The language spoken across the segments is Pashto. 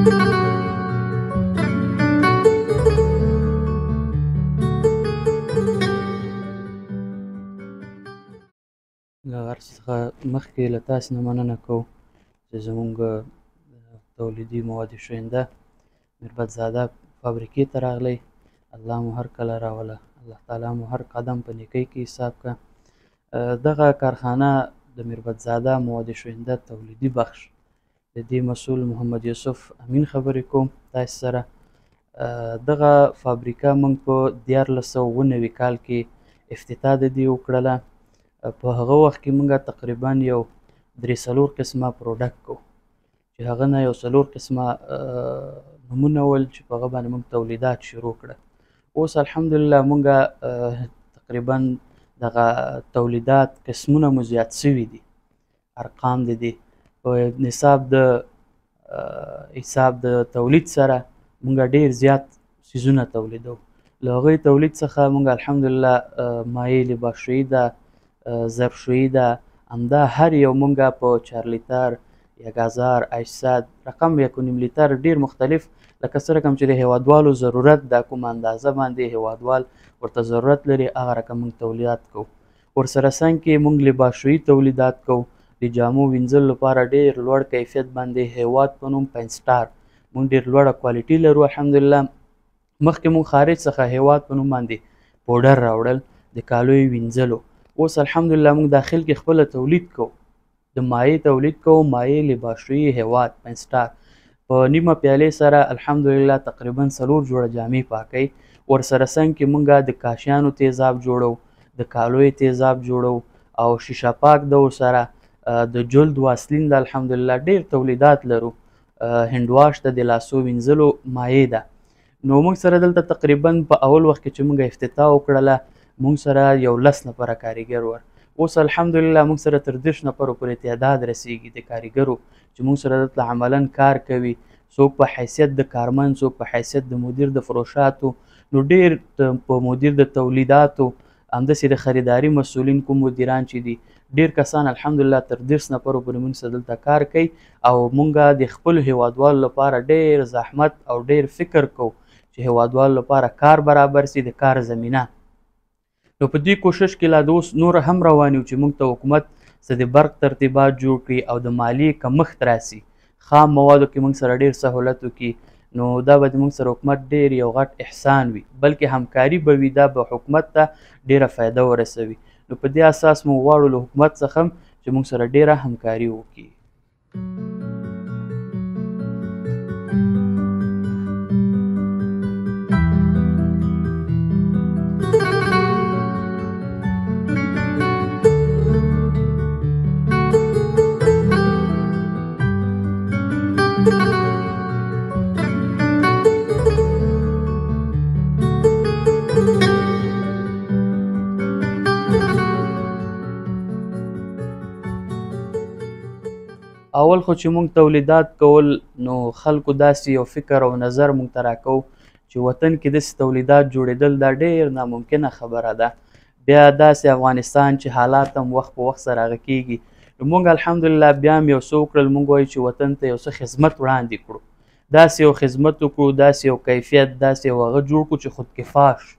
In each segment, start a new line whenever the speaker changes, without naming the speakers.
له هر څه څخه مخکې له تاسې نه مننه کوو چې زموږ تولیدي مواد شوینده میربت زاده فابریکې ته راغلی. الله مو هر کله راوله، الله تعالی مو هر قدم په نیکۍ کې حساب کړه. دغه کارخانه د میربت زاده مواد شوینده تولیدي بخش د دې مسؤل محمد یوسف امین خبرې کوم تاسې سره. دغه فابریکه موږ په 1490 کال کې افتتاح د دې وکړله. په هغه وخت کې موږ تقریبا یو 3-4 قسمه پروډکټ کوو چې هغه نه یو 4 قسمه نومونه ول چې په هغه باندې موږ تولیدات شروع کړه. اوس الحمدلله موږ تقریبا دغه تولیدات قسمونه مو زیات سوي دي. ارقام د دې په حساب د تولید سره موږ ډیر زیات څیزونه تولیدوو. له هغوی تولید څخه موږ الحمدلله مایع لباسشویي ده، ظرفشویي ده، همدا هر یو موږ په 4 لیتر، 1000، 800 رقم 1.5 لیتر ډیر مختلف لکه څه رقم چې د هیوادوالو ضرورت ده، کوم اندازه باندې هیوادوال ورته ضرورت لري هغه رقم موږ تولیدات کوو. ورسره څنګ کې موږ لباسشویي تولیدات کوو. د جامو وینځلو لپاره ډیر لوړ کیفیت باندې هیواد په نوم 5 سټار موږ ډیر لوړه کوالټي لرو الحمدلله. مخکې موږ خارج څخه هیواد په نوم باندې پوډر راوړل د کالیو وینځلو. اوس الحمدلله موږ داخل کې خپله تولید کوو، د مایع تولید کوو، مایع لباسشویي هیواد 5 سټار په نیمه پیالې سره الحمدلله تقریبا 4 جوړه جامې پاکوي. ورسره څنګ کې موږ د کاشیانو تیزاب جوړو، د کالیو تیزاب جوړو او شیشه پاک د ورسره د جلد واسلین د الحمدلله ډیر تولیدات لرو. هندواش ته د لاسو وینځلو مایع ده. نو موږ سره دلته تقریبا په اول وخت کې چې موږ افتتاح وکړله موږ سره یو 10 نفره کاریګر ور. اوس الحمدلله موږ سره تر 10 نفرو پورې تعداد رسیږي د کاریګرو چې موږ سره دلته عملا کار کوي، څوک په حیثیت د کارمند، څوک په حیثیت د مدیر د فروشاتو، نو ډیر په مدیر د تولیداتو، همداسې د خریداري مسؤلین کوم مدیران چې دي ډیر کسان الحمدلله تر 10 نفرو پورې موږ سره دلته کار کوي. او موږ د خپلو هیوادوالو لپاره ډیر زحمت او ډیر فکر کوو چې هیوادوالو لپاره کار برابر سي، د کار زمینه. نو په دې کوشش کې لا د اوس نور هم روان یو چې موږ ته حکومت څه د برق ترتیبات جوړ کړي او د مالیې کمښت راسي، خام موادو کې موږ سره ډیر سهولت وکړي. نو دا به موږ سره حکومت ډیر یو غټ احسان وي، بلکې همکاري به وي، دا به حکومت ته ډیره فایده ورسوي. نو په دې اساس موږ غواړو له حکومت څخه چې موږ سره ډیره همکاري وکړي. اول خو چې موږ تولیدات کول نو خلکو داسې یو فکر او نظر موږ ته راکو چې وطن کې داسې تولیدات جوړېدل دا ډېر ناممکنه خبره ده. بیا داسې افغانستان چې حالات هم وخت په وخت سره هغه کېږي. نو موږ الحمدلله بیا هم یو څه وکړل، موږ وایو چې وطن ته یو څه خدمت وړاندې کړو، داسې یو خدمت وکړو، داسې یو کیفیت، داسې یو هغه جوړ کړو چې خودکفا شو.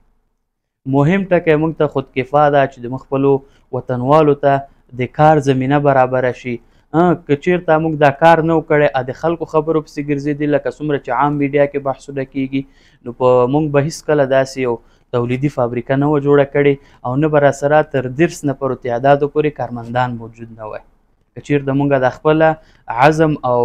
مهم ټکی موږ ته خودکفا ده چې د خپلو وطنوالو ته د کار زمینه برابره شي. که چیرته موږ دا کار نه و کړی د خلکو خبرو پسې ګرځېدي لکه څومره چې عام میډیا کې بحثونه کېږي، نو په موږ به هېڅکله داسې یو تولیدي فابریکه نه وه جوړه کړې او نه به راسره تر 10 نفرو تعدادو پورې کارمندان موجود نه وای. که چیرته موږ د خپله عزم او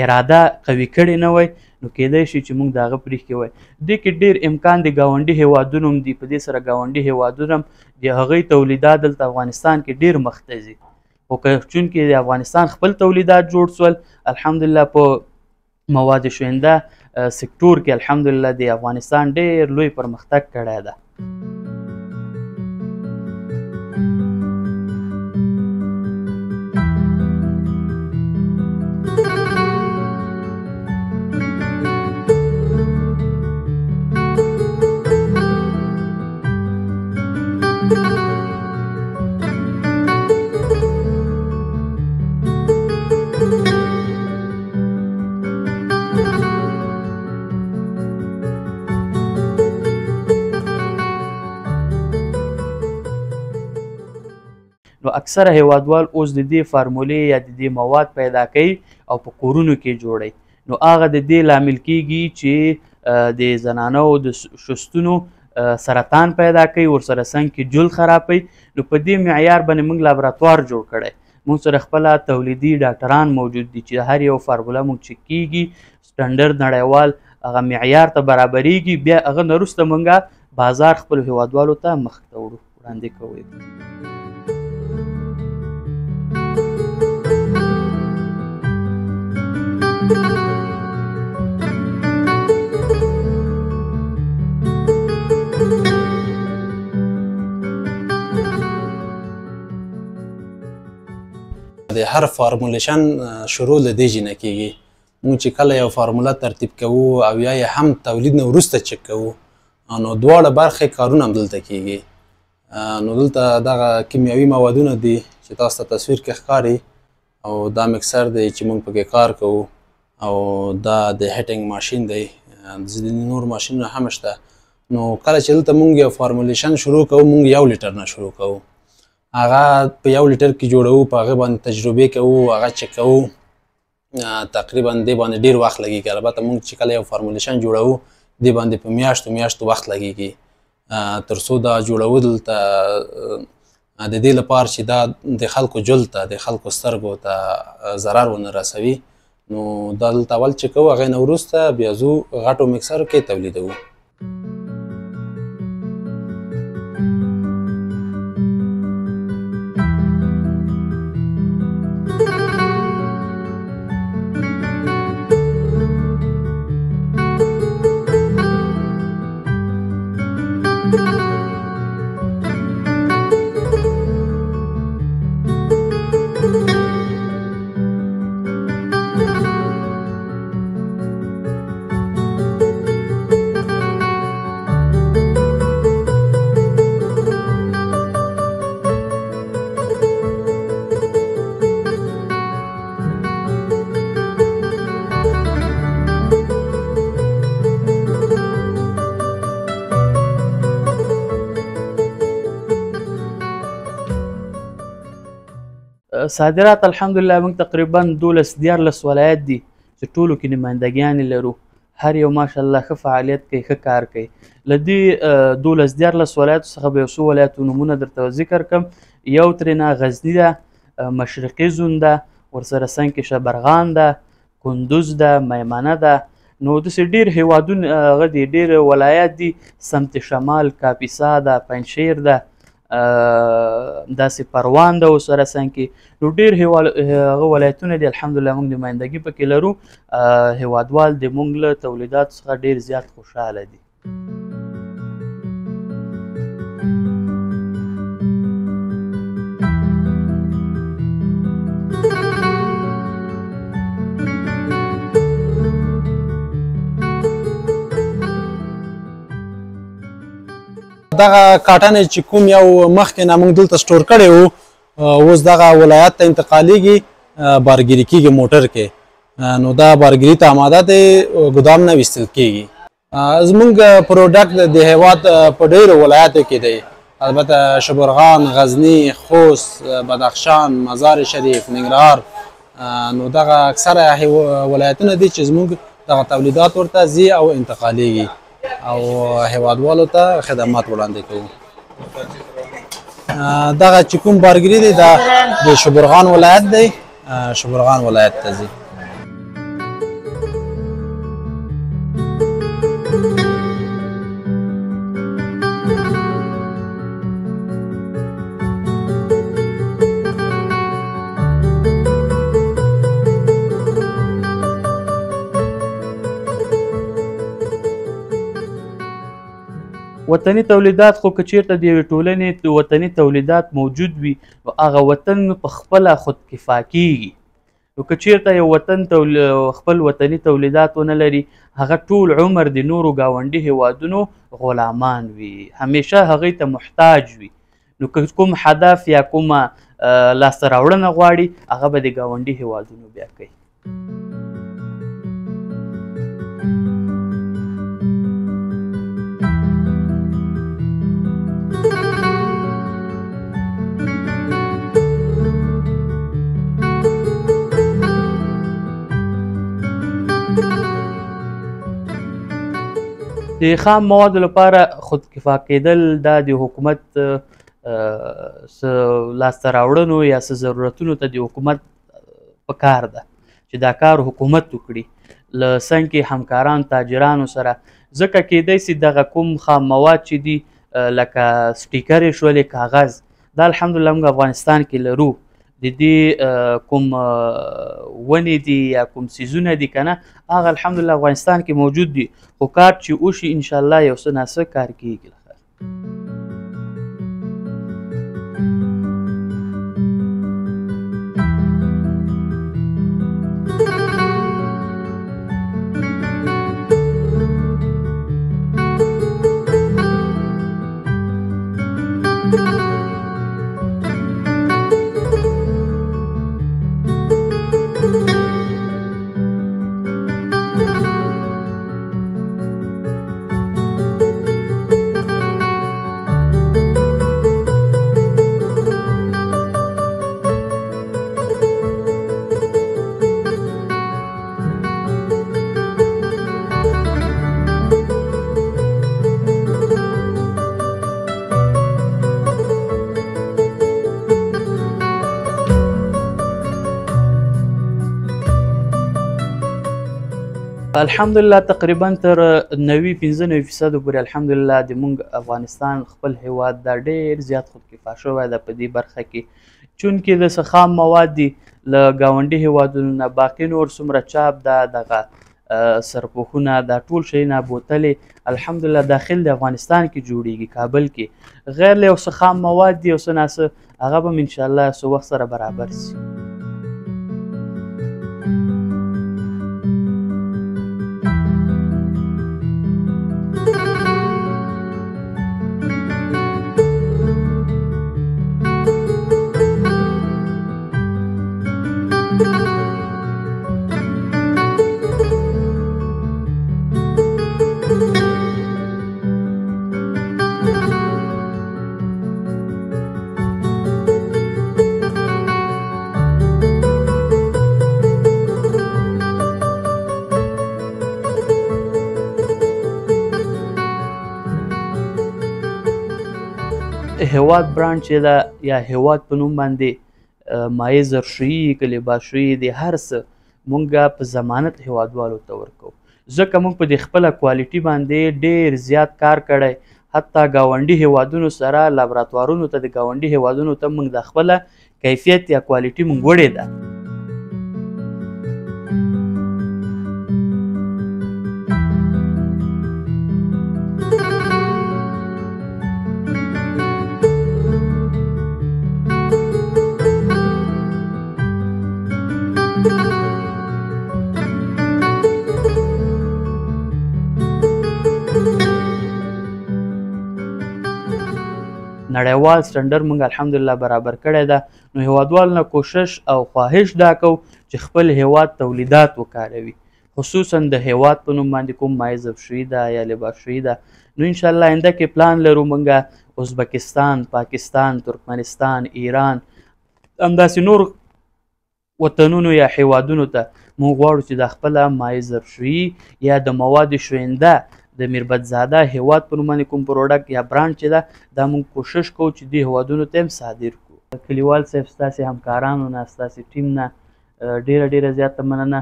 اراده قوي کړې نه وای نو کېدای شي چې موږ د هغه پرېښکې وای. دې کې ډېر امکان د ګاونډي هیوادونو هم دي، په دې سره ګاونډي هیوادونه هم د هغوی تولیدات دلته افغانستان کې ډېر مخته ځي. خو که چونکې د افغانستان خپل تولیدات جوړ شول الحمدلله په مواد شوینده سکتور کې الحمدلله د افغانستان ډېر لوی پرمختګ کړی ده. اکثره هیوادوال اوس د دې فارمولې یا د دې مواد پیدا کوي او په کورونو کې جوړوي. نو هغه د دې لامل کیږي چې د زنانو د شستونو سرطان پیدا کوي، ورسره څنګ کې جلد خرابوي. نو په دې معیار باندې موږ لابراتوار جوړ کړی، موږ سره خپله تولیدي ډاکټران موجود دي چې هر یو فارموله موږ چک کیږي، سټنډرډ نړیوال هغه معیار ته برابریږي، بیا هغه نه وروسته موږ بازار خپلو هیوادوالو ته مخ ته وړاندې کوو.
د هر فارمولیشن شروع له دې نه کیږي. موږ چې کله یو فارموله ترتیب کوو او یا یې هم تولید نه وروسته چک کوو، نو دواړه برخې کارونه هم دلته کیږي. نو دلته دغه کیمیاوي موادونه دي چې تاسو ته تصویر کې ښکاري، او دا مکسر دی چې موږ پکې کار کوو، او دا د هیټینګ ماشین دی، ځینې نور ماشینونه هم شته. نو کله چې دلته موږ یو فارمولیشن شروع کوو، موږ 1 لیټر نه شروع کوو، هغه په 1 لیټر کې جوړوو، په هغه باندې تجربې کوو، هغه چک کوو. تقریبا دې باندې ډېر وخت لګېږي. البته موږ چې کله یو فارمولیشن جوړوو، دې باندې په میاشتو وخت لګېږي تر څو دا جوړو دلته د دې لپاره چې دا د خلکو جلد ته، د خلکو سترګو ته ضرر ونه رسوي. نو دا دلته اول چک کوو، هغې نه وروسته بیا ځو غټو مکسرو کې تولیدوو.
صادرات الحمدلله موږ تقریبا 12 ولایت دي چې ټولو کې نمایندګیانې لرو. هر یو ماشاءالله ښه فعالیت کوي، ښه کار کوي. له دې 12 ولایتو څخه به یو څو ولایتو نومونه درته ذکر کړم. یو ترېنه غزني ده، مشرقي زون ده، ورسره څنګ کې شبرغان ده، کندوز ده، میمنه ده. نو داسې ډېر هیوادونه هغه دي، ډېر ولایات دي. سمت شمال کاپیسا ده، پنجشیر ده، داسې پروان ده ورسره څنګ کې. نو ډېر هغه ولایتونه دي الحمدلله موږ نمایندګي پکې لرو. هیوادوال د موږ له تولیداتو څخه ډېر زیات خوشحاله دي.
دغه کاټن چې کوم یو مخکې نه موږ دلته سټور کړی وو، اوس دغه ولایت ته انتقالیږي، بارګیري کېږي موټر کې. نو دا بارګیري ته آماده دی، ګدام نه ویستل کېږي. زموږ پروډکټ د هېواد په ډېرو ولایاتو کې دی، البته شبرغان، غزني، خوست، بدخشان، مزار شریف، ننګرهار. نو دغه اکثره ولایتونه دي چې زموږ دغه تولیدات ورته ځي او انتقالیږي او هیوادوالو ته خدمات وړاندې کوو. دغه چې کوم بارګیري دی دا د شبرغان ولایت دی، شبرغان ولایت ته ځي.
وطني تولیدات خو که چیرته د یوې ټولنې وطني تولیدات موجود وي، نو هغه وطن په خپله خودکفا کیږي. نو که چیرته یو وطن خپل وطني تولیدات ونه لري، هغه ټول عمر د نورو ګاونډي هیوادونو غلامان وي، همیشه هغوی ته محتاج وي. نو که کوم هدف یا کومه لاسته راوړنه غواړي، هغه به د ګاونډي هیوادونو بیا کوي. د خام موادو لپاره خودکفا کېدل دا د حکومت څه لاسته راوړنو یا څه ضرورتونو ته د حکومت په کار ده چې دا کار حکومت وکړي له څنګ کې همکارانو تاجرانو سره ځکه کېدی سي دغه کوم خام مواد چې دي لکه سټیکرې شولې کاغذ دا الحمدلله موږ افغانستان کې لرو د دې کوم ونې دي یا کوم څیزونه دي که نه هغه الحمدلله افغانستان کې موجود دي خو کار چې وشي انشاءالله یو څه ناڅه کار کېږي. الحمدلله تقریبا تر 90-95% پورې الحمدلله د مونږ افغانستان خپل هیواد دا ډېر زیات خودکفا شوی ده په دې برخه کې چونکې د څه خام مواد دي له ګاونډي هیوادونو نه باقي نور څومره چاپ ده دغه سرپوښونه دا ټول شیونه بوتلې الحمدلله داخل د افغانستان کې جوړیږي کابل کې غیر له یو څه خام مواد دي یو څه ناڅه هغه به م انشاءالله څه وخت سره برابر سي. هیواد برانډ چې ده یا هیواد په نوم باندې مایع ظرفشویي که لباسشویي د هر څه مونږ په ضمانت هیوادوالو ته ورکوو ځکه مونږ په دې خپله کوالټي باندې ډېر زیات کار کړی حتی ګاونډي هیوادونو سره لابراتوارونو ته د ګاونډي هیوادونو ته مونږ د خپله کیفیت یا کوالټي مونږ وړې ده. نړیوال سټنډرډ موږ الحمدلله برابر کړی ده نو هیوادوالو نه کوشش او خواهش دا کوو چې خپل هیواد تولیدات وکاروي خصوصا د هیواد په نوم باندې کوم مایع ظرفشویي ده یا لباسشویي ده نو انشاءالله آینده کې پلان لرو موږ ازبکستان پاکستان ترکمنستان ایران همداسې نور وطنونو یا هیوادونو ته موږ غواړو چې د خپله مایع ظرفشویي یا د مواد شوینده د میربتزاده هیواد په نوم باندې کوم پروډکټ یا برانډ چې ده دا موږ کوشش کوو چې دې هیوادونو ته هم صادر کړو. کلیوال صاحب ستاسې همکارانو نه ستاسې ټیم نه ډېره زیاته مننه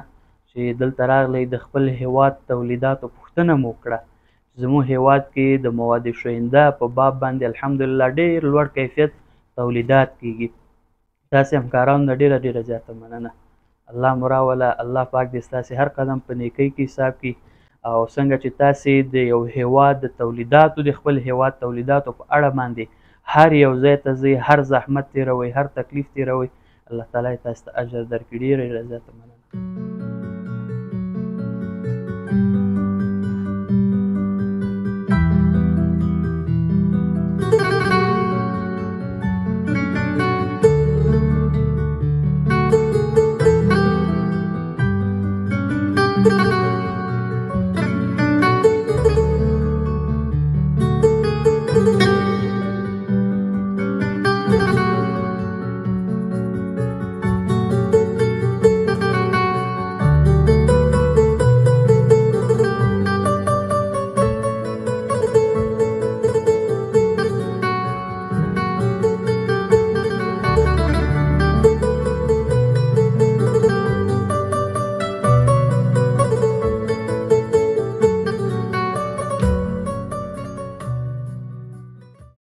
چې دلته راغلی د خپل هیواد تولیداتو پوښتنه مو وکړه چې زموږ هیواد کې د مواد شوینده په باب باندې الحمدلله ډېر لوړ کیفیت تولیدات کیږي. ستاسې همکارانو نه ډېره زیاته مننه. الله مو راوله الله پاک دې ستاسې هر قدم په نیکۍ کې حساب کړي او څنګه چې تاسې د یو هیواد د تولیداتو د خپل هیواد تولیداتو په اړه باندې هر یو ځای ته ځئ هر زحمت تېروئ هر تکلیف تېروئ الله تعالی یې تاسو ته اجر درکړي. ډېره زیاته مننه.